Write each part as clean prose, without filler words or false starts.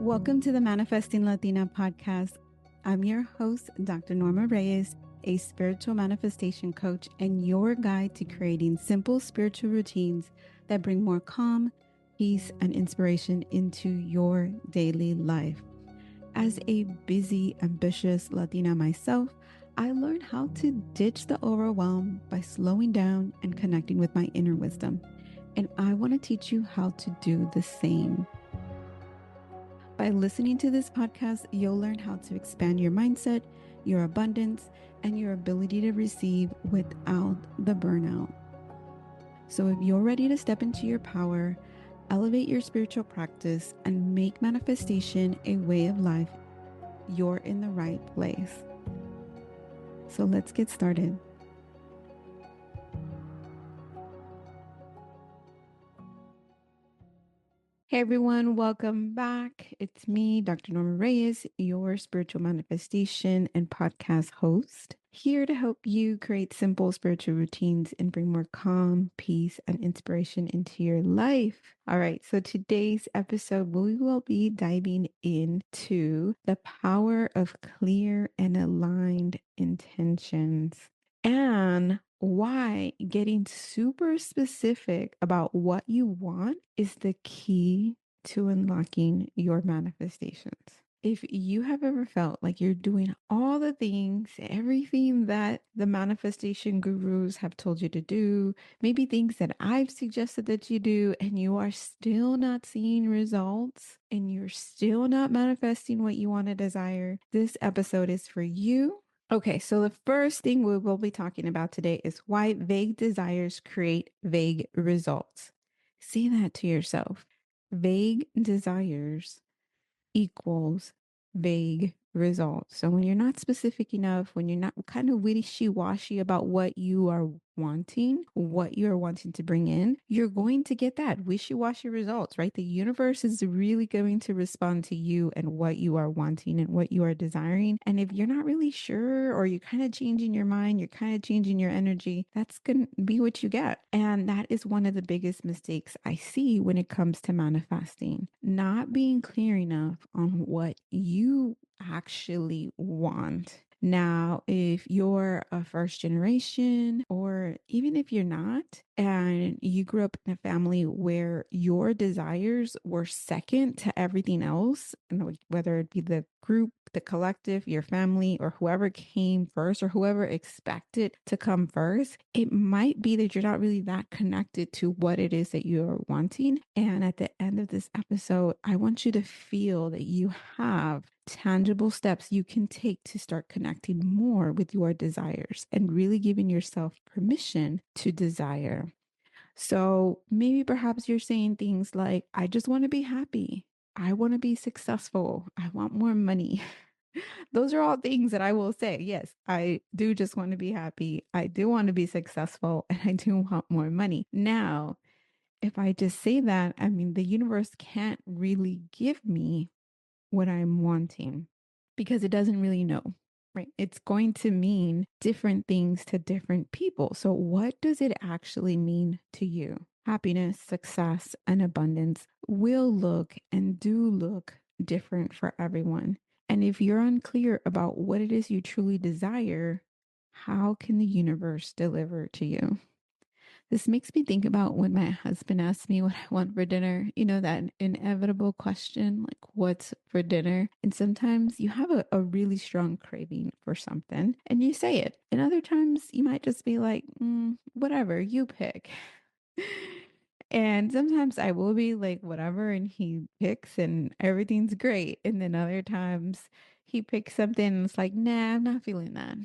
Welcome to the Manifesting Latina podcast. I'm your host, Dr. Norma Reyes, a spiritual manifestation coach and your guide to creating simple spiritual routines that bring more calm, peace, and inspiration into your daily life. As a busy, ambitious Latina myself, I learned how to ditch the overwhelm by slowing down and connecting with my inner wisdom. And I want to teach you how to do the same. By listening to this podcast, you'll learn how to expand your mindset, your abundance, and your ability to receive without the burnout. So if you're ready to step into your power, elevate your spiritual practice, and make manifestation a way of life, you're in the right place. So let's get started. Hey everyone, welcome back. It's me, Dr. Norma Reyes, your spiritual manifestation and podcast host, here to help you create simple spiritual routines and bring more calm, peace, and inspiration into your life. All right, so today's episode, we will be diving into the power of clear and aligned intentions and why getting super specific about what you want is the key to unlocking your manifestations. If you have ever felt like you're doing all the things, everything that the manifestation gurus have told you to do, maybe things that I've suggested that you do, and you are still not seeing results and you're still not manifesting what you want to desire, this episode is for you. Okay, so the first thing we will be talking about today is why vague desires create vague results. Say that to yourself. Vague desires equals vague results. So when you're not specific enough, when you're not kind of wishy-washy about what you are wanting to bring in, you're going to get that wishy-washy results, right? The universe is really going to respond to you and what you are wanting and what you are desiring. And if you're not really sure, or you're kind of changing your mind, you're kind of changing your energy, that's going to be what you get. And that is one of the biggest mistakes I see when it comes to manifesting, not being clear enough on what you actually want. Now, if you're a first generation, or even if you're not, and you grew up in a family where your desires were second to everything else, whether it be the group, the collective, your family, or whoever came first, or whoever expected to come first, it might be that you're not really that connected to what it is that you're wanting. And at the end of this episode, I want you to feel that you have tangible steps you can take to start connecting more with your desires and really giving yourself permission to desire. So maybe perhaps you're saying things like, I just want to be happy. I want to be successful. I want more money. Those are all things that I will say. Yes, I do just want to be happy. I do want to be successful, and I do want more money. Now, if I just say that, I mean, the universe can't really give me what I'm wanting because it doesn't really know, right? It's going to mean different things to different people. So, what does it actually mean to you? Happiness, success, and abundance will look and do look different for everyone. And if you're unclear about what it is you truly desire, how can the universe deliver to you? This makes me think about when my husband asks me what I want for dinner, that inevitable question, like, what's for dinner? And sometimes you have a really strong craving for something and you say it. And other times you might just be like, whatever, you pick. And sometimes I will be like, whatever, and he picks and everything's great. And then other times he picks something and it's like, nah, I'm not feeling that.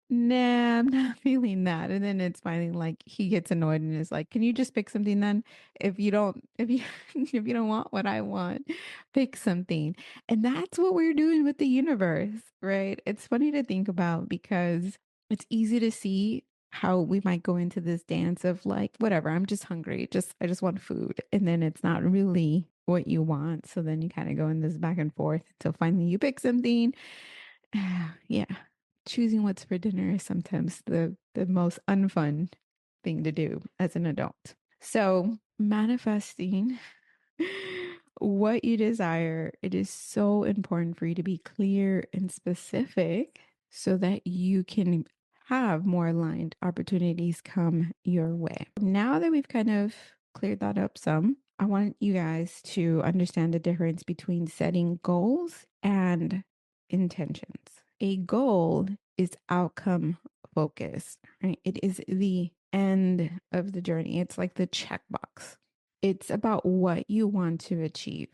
Nah, I'm not feeling that. And then it's finally like he gets annoyed and is like, can you just pick something then? If you if you don't want what I want, pick something. And that's what we're doing with the universe, right? It's funny to think about because it's easy to see how we might go into this dance of like, whatever, I'm just hungry. I just want food. And then it's not really what you want. So then you kind of go in this back and forth until finally you pick something. Yeah. Choosing what's for dinner is sometimes the most unfun thing to do as an adult. So manifesting what you desire, it is so important for you to be clear and specific so that you can have more aligned opportunities come your way. Now that we've kind of cleared that up some, I want you guys to understand the difference between setting goals and intentions. A goal is outcome focused, right? It is the end of the journey. It's like the checkbox. It's about what you want to achieve.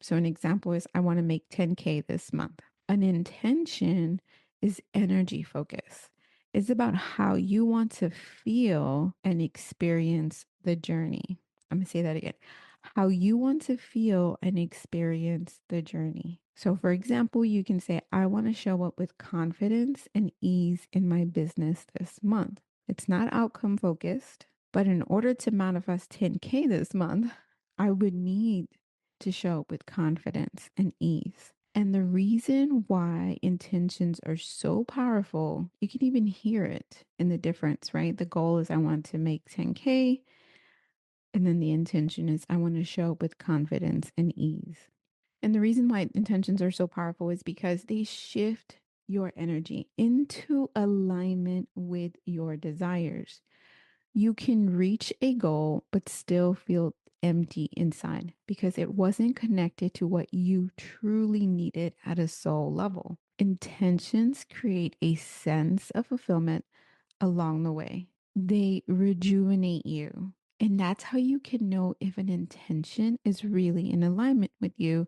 So, an example is I want to make 10K this month. An intention is energy focus. It's about how you want to feel and experience the journey. I'm going to say that again. How you want to feel and experience the journey. So, for example, you can say, I want to show up with confidence and ease in my business this month. It's not outcome focused, but in order to manifest 10K this month, I would need to show up with confidence and ease. And the reason why intentions are so powerful, you can even hear it in the difference, right? The goal is I want to make 10K. And then the intention is I want to show up with confidence and ease. And the reason why intentions are so powerful is because they shift your energy into alignment with your desires. You can reach a goal, but still feel empty inside because it wasn't connected to what you truly needed at a soul level. Intentions create a sense of fulfillment along the way, they rejuvenate you. And that's how you can know if an intention is really in alignment with you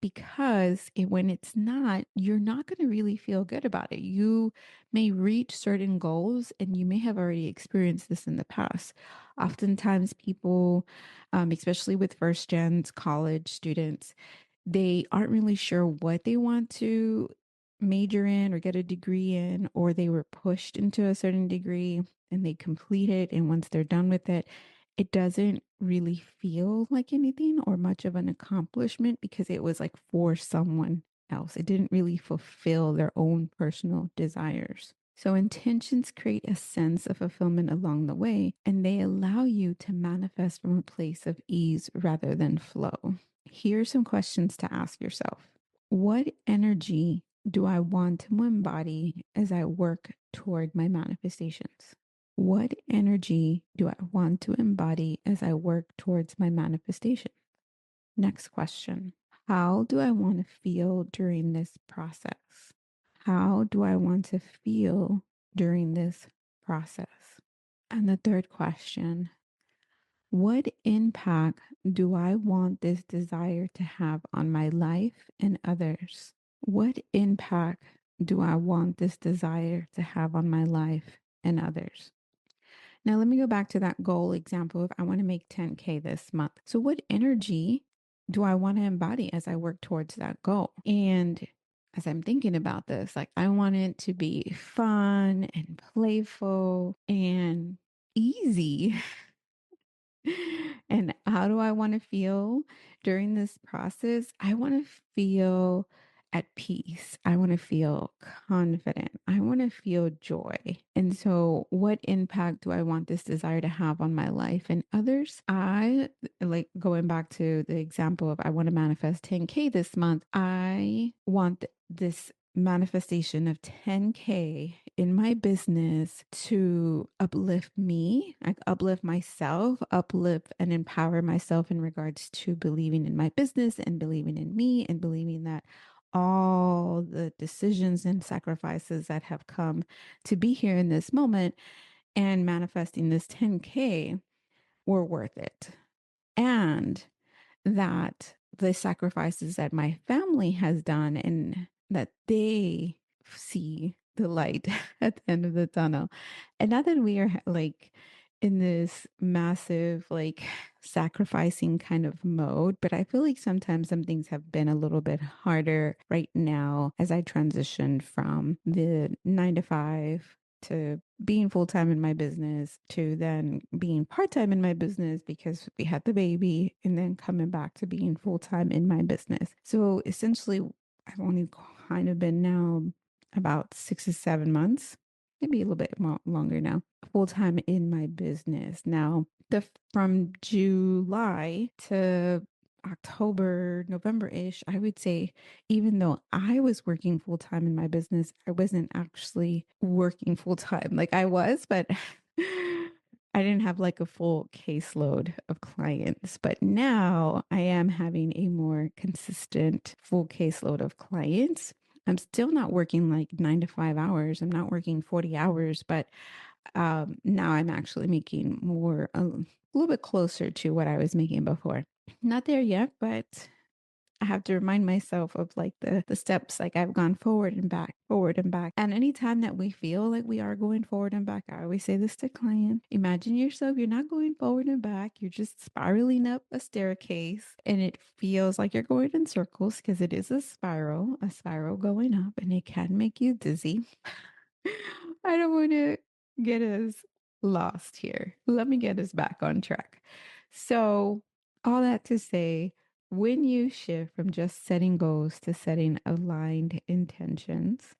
because when it's not, you're not going to really feel good about it. You may reach certain goals and you may have already experienced this in the past. Oftentimes, people, especially with first gens, college students, they aren't really sure what they want to major in or get a degree in, or they were pushed into a certain degree and they complete it. And once they're done with it, it doesn't really feel like anything or much of an accomplishment because it was like for someone else. It didn't really fulfill their own personal desires. So, intentions create a sense of fulfillment along the way, and they allow you to manifest from a place of ease rather than flow. Here are some questions to ask yourself. What energy do I want to embody as I work toward my manifestations? What energy do I want to embody as I work towards my manifestation? Next question. How do I want to feel during this process? How do I want to feel during this process? And the third question, what impact do I want this desire to have on my life and others? What impact do I want this desire to have on my life and others? Now, let me go back to that goal example of I want to make 10K this month. So, what energy do I want to embody as I work towards that goal? And as I'm thinking about this, like I want it to be fun and playful and easy. And how do I want to feel during this process? I want to feel at peace. I want to feel confident. I want to feel joy. And so, what impact do I want this desire to have on my life and others? I like going back to the example of I want to manifest 10K this month. I want this manifestation of 10K in my business to uplift me, like uplift myself, uplift and empower myself in regards to believing in my business and believing in me and believing that all the decisions and sacrifices that have come to be here in this moment and manifesting this 10K were worth it. And that the sacrifices that my family has done and that they see the light at the end of the tunnel. And not that we are like in this massive, like sacrificing kind of mode, but I feel like sometimes some things have been a little bit harder right now as I transition from the 9 to 5 to being full time in my business to then being part time in my business because we had the baby and then coming back to being full time in my business. So essentially, I've only kind of been now about 6 to 7 months, maybe a little bit more, longer now, full time in my business. Now, from July to October, November-ish, I would say, even though I was working full time in my business, I wasn't actually working full time. Like I was, but I didn't have like a full caseload of clients. But now I am having a more consistent full caseload of clients. I'm still not working like 9 to 5 hours. I'm not working 40 hours, but now I'm actually making more, a little bit closer to what I was making before. Not there yet, but I have to remind myself of like the steps. Like I've gone forward and back, forward and back. And anytime that we feel like we are going forward and back, I always say this to clients: imagine yourself, you're not going forward and back, you're just spiraling up a staircase, and it feels like you're going in circles because it is a spiral going up, and it can make you dizzy. I don't want to get us lost here. Let me get us back on track. So, all that to say, when you shift from just setting goals to setting aligned intentions,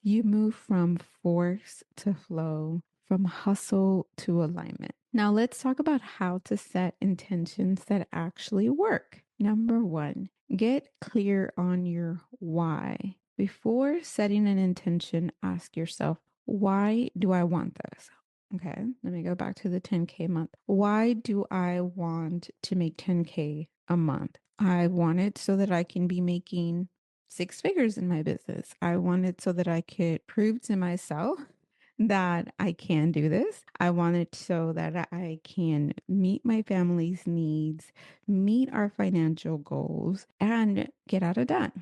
you move from force to flow, from hustle to alignment. Now, let's talk about how to set intentions that actually work. Number one, get clear on your why. Before setting an intention, ask yourself, why do I want this? Okay, let me go back to the 10K month. Why do I want to make 10K a month? I want it so that I can be making 6 figures in my business. I want it so that I could prove to myself that I can do this. I want it so that I can meet my family's needs, meet our financial goals, and get out of debt.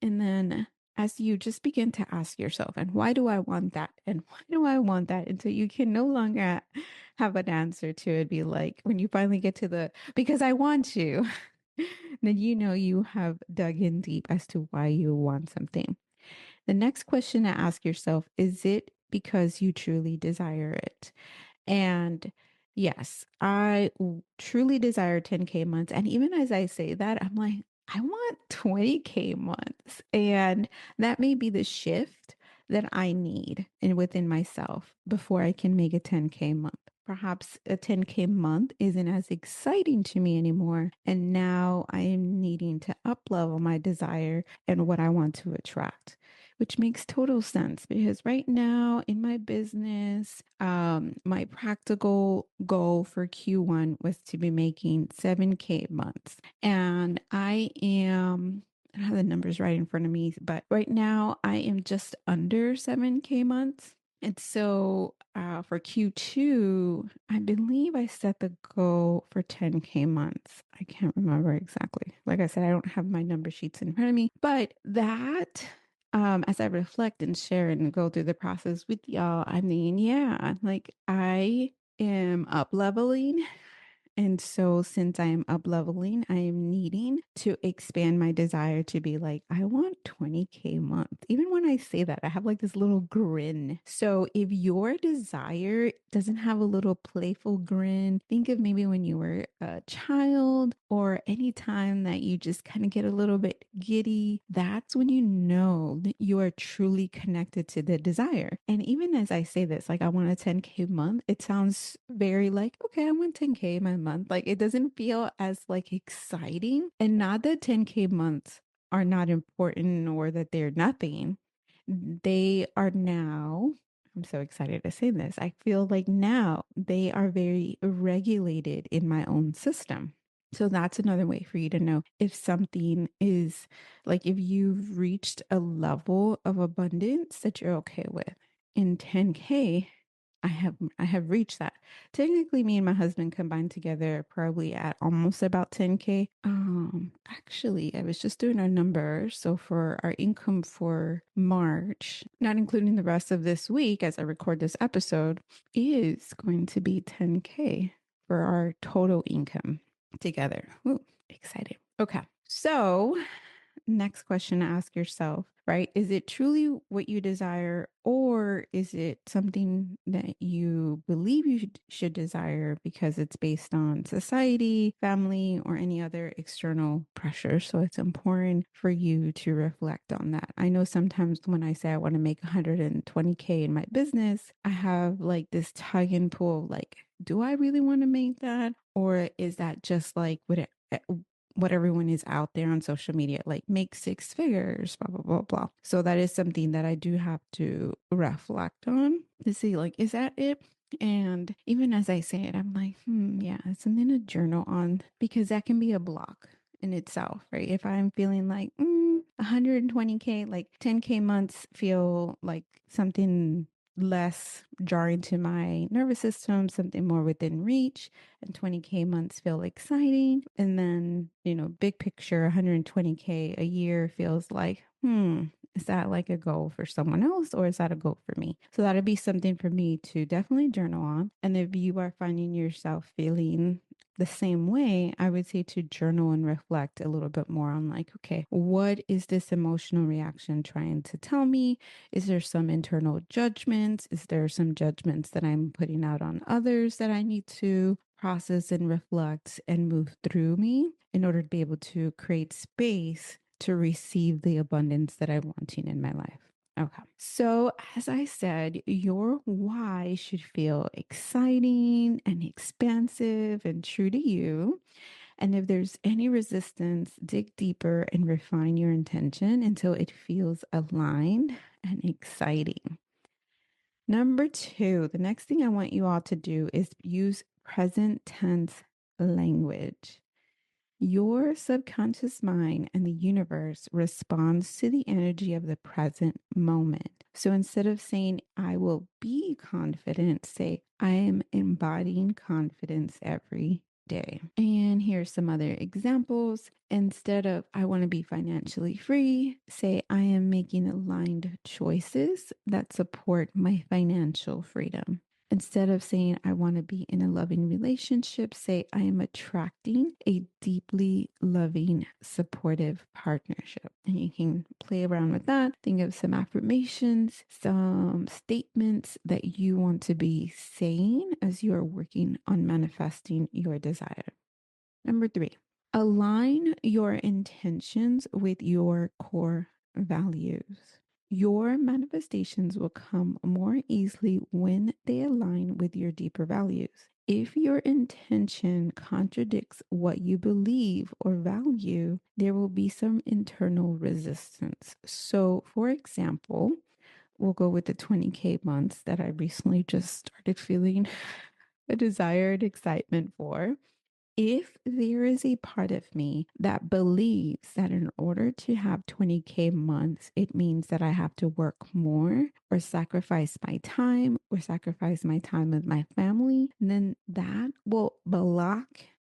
And then as you just begin to ask yourself, and why do I want that? And why do I want that? Until you can no longer have an answer to it, be like, when you finally get to the because I want to, then you know you have dug in deep as to why you want something. The next question to ask yourself: is it because you truly desire it? And yes, truly desire 10K months. And even as I say that, I'm like, I want 20K months. And that may be the shift that I need within myself before I can make a 10K month. Perhaps a 10K month isn't as exciting to me anymore. And now I am needing to up level my desire and what I want to attract, which makes total sense because right now in my business, my practical goal for Q1 was to be making 7K months. And I don't have the numbers right in front of me, but right now I am just under 7K months. And so for Q2, I believe I set the goal for 10K months. I can't remember exactly. Like I said, I don't have my number sheets in front of me, but that as I reflect and share and go through the process with y'all, I mean, yeah, like I am up leveling, and so, since I am up leveling, I am needing to expand my desire to be like, I want 20K a month. Even when I say that, I have like this little grin. So, if your desire doesn't have a little playful grin, think of maybe when you were a child or any time that you just kind of get a little bit giddy. That's when you know that you are truly connected to the desire. And even as I say this, like, I want a 10K a month, it sounds very like, okay, I want 10K my month. Like, it doesn't feel as like exciting. And not that 10K months are not important or that they're nothing. They are now, I'm so excited to say this. I feel like now they are very regulated in my own system. So that's another way for you to know if something is like if you've reached a level of abundance that you're okay with. In 10K, I have reached that. Technically, me and my husband combined together probably at almost about 10K. Actually, I was just doing our numbers. So for our income for March, not including the rest of this week as I record this episode, is going to be 10K for our total income together. Ooh, excited. Okay. So next question to ask yourself, right? Is it truly what you desire, or is it something that you believe you should desire because it's based on society, family, or any other external pressure? So it's important for you to reflect on that. I know sometimes when I say I want to make 120K in my business, I have like this tug and pull, like, do I really want to make that? Or is that just like what what everyone is out there on social media, like make six figures, blah, blah, blah, blah. So that is something that I do have to reflect on to see, like, is that it? And even as I say it, I'm like, yeah, it's something to journal on because that can be a block in itself, right? If I'm feeling like 120K, like 10K months feel like something less jarring to my nervous system, something more within reach, and 20K months feel exciting. And then, big picture, 120K a year feels like, is that like a goal for someone else or is that a goal for me? So that'd be something for me to definitely journal on. And if you are finding yourself feeling the same way, I would say to journal and reflect a little bit more on like, okay, what is this emotional reaction trying to tell me? Is there some internal judgments? Is there some judgments that I'm putting out on others that I need to process and reflect and move through me in order to be able to create space to receive the abundance that I'm wanting in my life? Okay. So, as I said, your why should feel exciting and expansive and true to you. And if there's any resistance, dig deeper and refine your intention until it feels aligned and exciting. Number two, the next thing I want you all to do is use present tense language. Your subconscious mind and the universe responds to the energy of the present moment. So instead of saying, I will be confident, say, I am embodying confidence every day. And here's some other examples. Instead of, I want to be financially free, say, I am making aligned choices that support my financial freedom. Instead of saying, I want to be in a loving relationship, say, I am attracting a deeply loving, supportive partnership. And you can play around with that. Think of some affirmations, some statements that you want to be saying as you are working on manifesting your desire. Number three, align your intentions with your core values. Your manifestations will come more easily when they align with your deeper values. If your intention contradicts what you believe or value, there will be some internal resistance. So, for example, we'll go with the 20K months that I recently just started feeling a desired excitement for. If there is a part of me that believes that in order to have 20K months, it means that I have to work more or sacrifice my time with my family, then that will block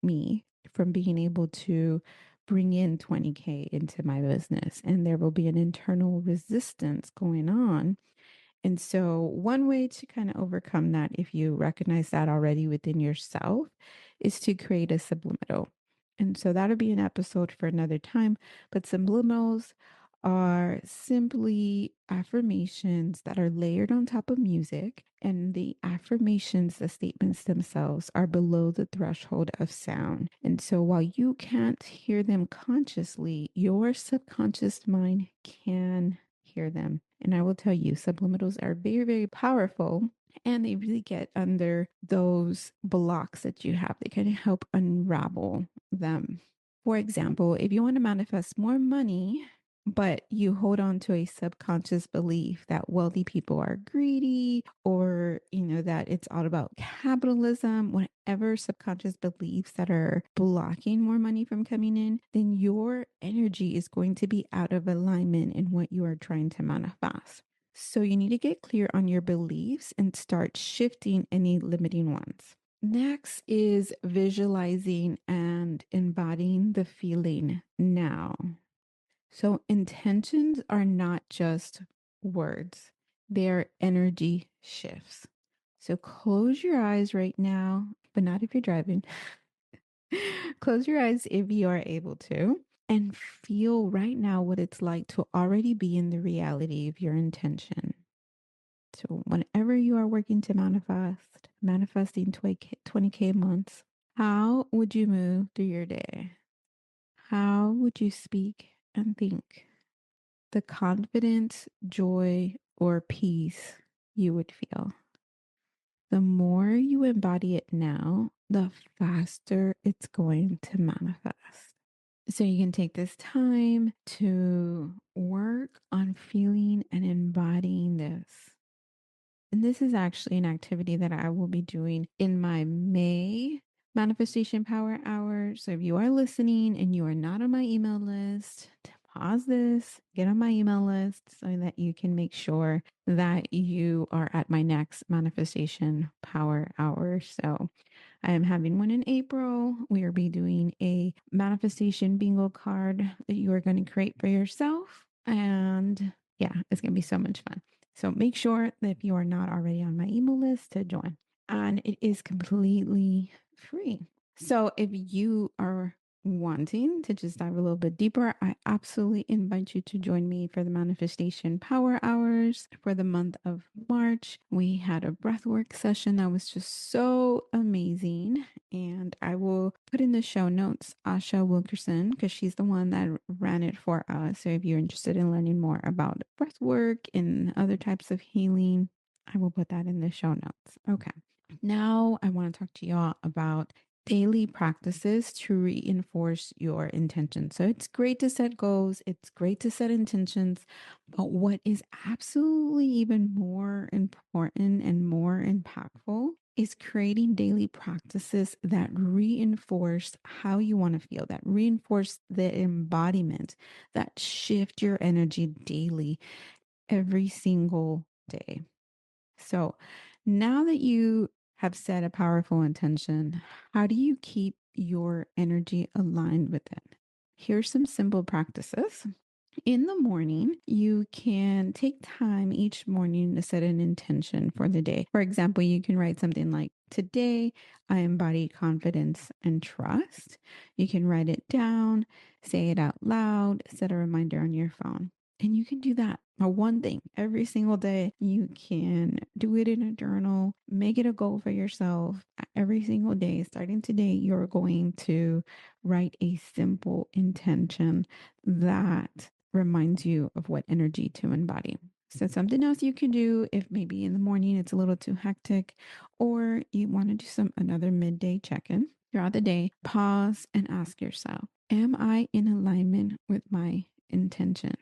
me from being able to bring in 20K into my business. And there will be an internal resistance going on. And so, one way to kind of overcome that, if you recognize that already within yourself, is to create a subliminal. And so, that'll be an episode for another time. But subliminals are simply affirmations that are layered on top of music. And the affirmations, the statements themselves, are below the threshold of sound. And so, while you can't hear them consciously, your subconscious mind can hear them. And I will tell you, subliminals are very, very powerful and they really get under those blocks that you have. They kind of help unravel them. For example, if you want to manifest more money, but you hold on to a subconscious belief that wealthy people are greedy or, that it's all about capitalism, whatever subconscious beliefs that are blocking more money from coming in, then your energy is going to be out of alignment in what you are trying to manifest. So you need to get clear on your beliefs and start shifting any limiting ones. Next is visualizing and embodying the feeling now. So intentions are not just words, they're energy shifts. So close your eyes right now, but not if you're driving. Close your eyes if you are able to and feel right now what it's like to already be in the reality of your intention. So whenever you are working to manifesting 20K months, how would you move through your day? How would you speak and think? The confidence, joy, or peace you would feel. The more you embody it now, the faster it's going to manifest. So you can take this time to work on feeling and embodying this. And this is actually an activity that I will be doing in my May Manifestation Power Hour. So if you are listening and you are not on my email list, pause this, get on my email list so that you can make sure that you are at my next Manifestation Power Hour. So I am having one in April. We will be doing a manifestation bingo card that you are going to create for yourself. And yeah, it's going to be so much fun. So make sure that if you are not already on my email list to join. And it is completely free. So if you are wanting to just dive a little bit deeper, I absolutely invite you to join me for the Manifestation Power Hours for the month of March. We had a breathwork session that was just so amazing. And I will put in the show notes Asha Wilkerson, because she's the one that ran it for us. So if you're interested in learning more about breathwork and other types of healing, I will put that in the show notes. Okay. Now I want to talk to y'all about daily practices to reinforce your intention. So it's great to set goals, it's great to set intentions, but what is absolutely even more important and more impactful is creating daily practices that reinforce how you want to feel, that reinforce the embodiment, that shift your energy daily, every single day. So now that you have set a powerful intention, how do you keep your energy aligned with it? Here's some simple practices. In the morning, you can take time each morning to set an intention for the day. For example, you can write something like, "Today, I embody confidence and trust." You can write it down, say it out loud, set a reminder on your phone. And you can do that one thing every single day. You can do it in a journal, make it a goal for yourself every single day. Starting today, you're going to write a simple intention that reminds you of what energy to embody. So, something else you can do if maybe in the morning it's a little too hectic, or you want to do another midday check in throughout the day, pause and ask yourself, am I in alignment with my intention?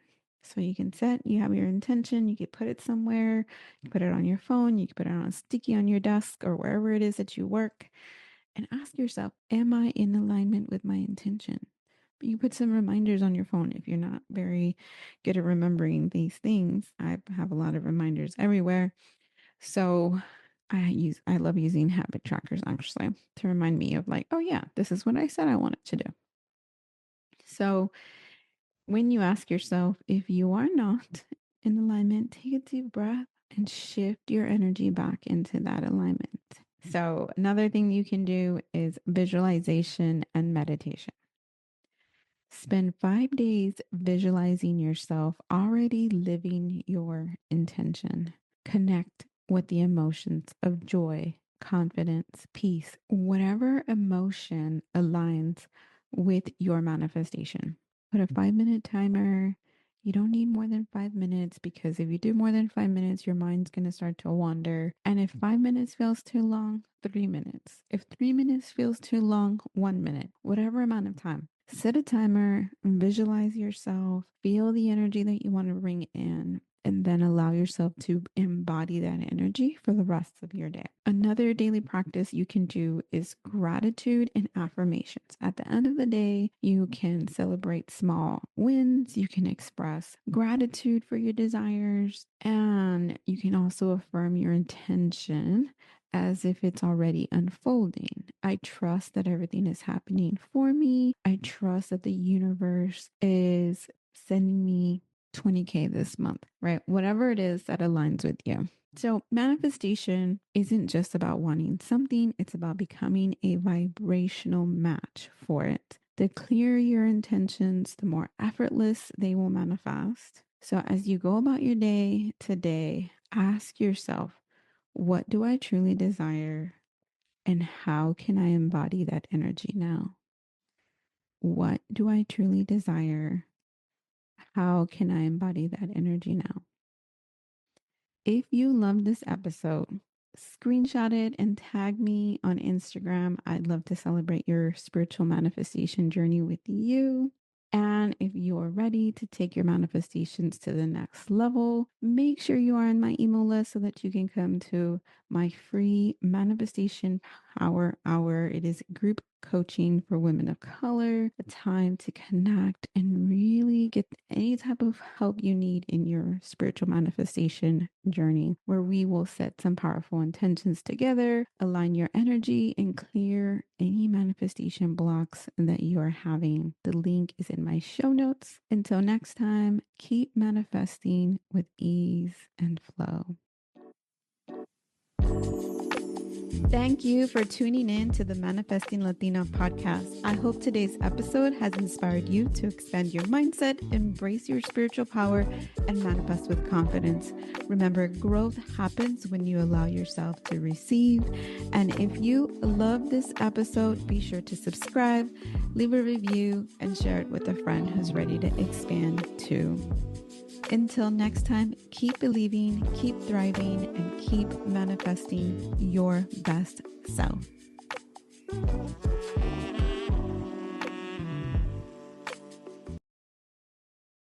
So you have your intention, you can put it somewhere, you put it on your phone, you can put it on a sticky on your desk or wherever it is that you work, and ask yourself, am I in alignment with my intention? You put some reminders on your phone if you're not very good at remembering these things. I have a lot of reminders everywhere. So I love using habit trackers actually to remind me of like, oh yeah, this is what I said I wanted to do. So when you ask yourself if you are not in alignment, take a deep breath and shift your energy back into that alignment. So another thing you can do is visualization and meditation. Spend 5 days visualizing yourself already living your intention. Connect with the emotions of joy, confidence, peace, whatever emotion aligns with your manifestation. Put a 5 minute timer. You don't need more than 5 minutes, because if you do more than 5 minutes, your mind's going to start to wander. And if 5 minutes feels too long, 3 minutes. If 3 minutes feels too long, 1 minute, whatever amount of time. Set a timer, visualize yourself, feel the energy that you want to bring in, and then allow yourself to embody that energy for the rest of your day. Another daily practice you can do is gratitude and affirmations. At the end of the day, you can celebrate small wins, you can express gratitude for your desires, and you can also affirm your intention as if it's already unfolding. I trust that everything is happening for me. I trust that the universe is sending me 20K this month, right? Whatever it is that aligns with you. So, manifestation isn't just about wanting something, it's about becoming a vibrational match for it. The clearer your intentions, the more effortless they will manifest. So, as you go about your day today, ask yourself, what do I truly desire? And how can I embody that energy now? What do I truly desire? How can I embody that energy now? If you love this episode, screenshot it and tag me on Instagram. I'd love to celebrate your spiritual manifestation journey with you. And if you're ready to take your manifestations to the next level, make sure you are on my email list so that you can come to my free manifestation power hour. It is group coaching for women of color, a time to connect and really get any type of help you need in your spiritual manifestation journey, where we will set some powerful intentions together, align your energy, and clear any manifestation blocks that you are having. The link is in my show notes. Until next time, keep manifesting with ease and flow. Thank you for tuning in to the Manifesting Latina podcast. I hope today's episode has inspired you to expand your mindset, embrace your spiritual power, and manifest with confidence. Remember, growth happens when you allow yourself to receive. And if you love this episode, be sure to subscribe, leave a review, and share it with a friend who's ready to expand too. Until next time, keep believing, keep thriving, and keep manifesting your best self.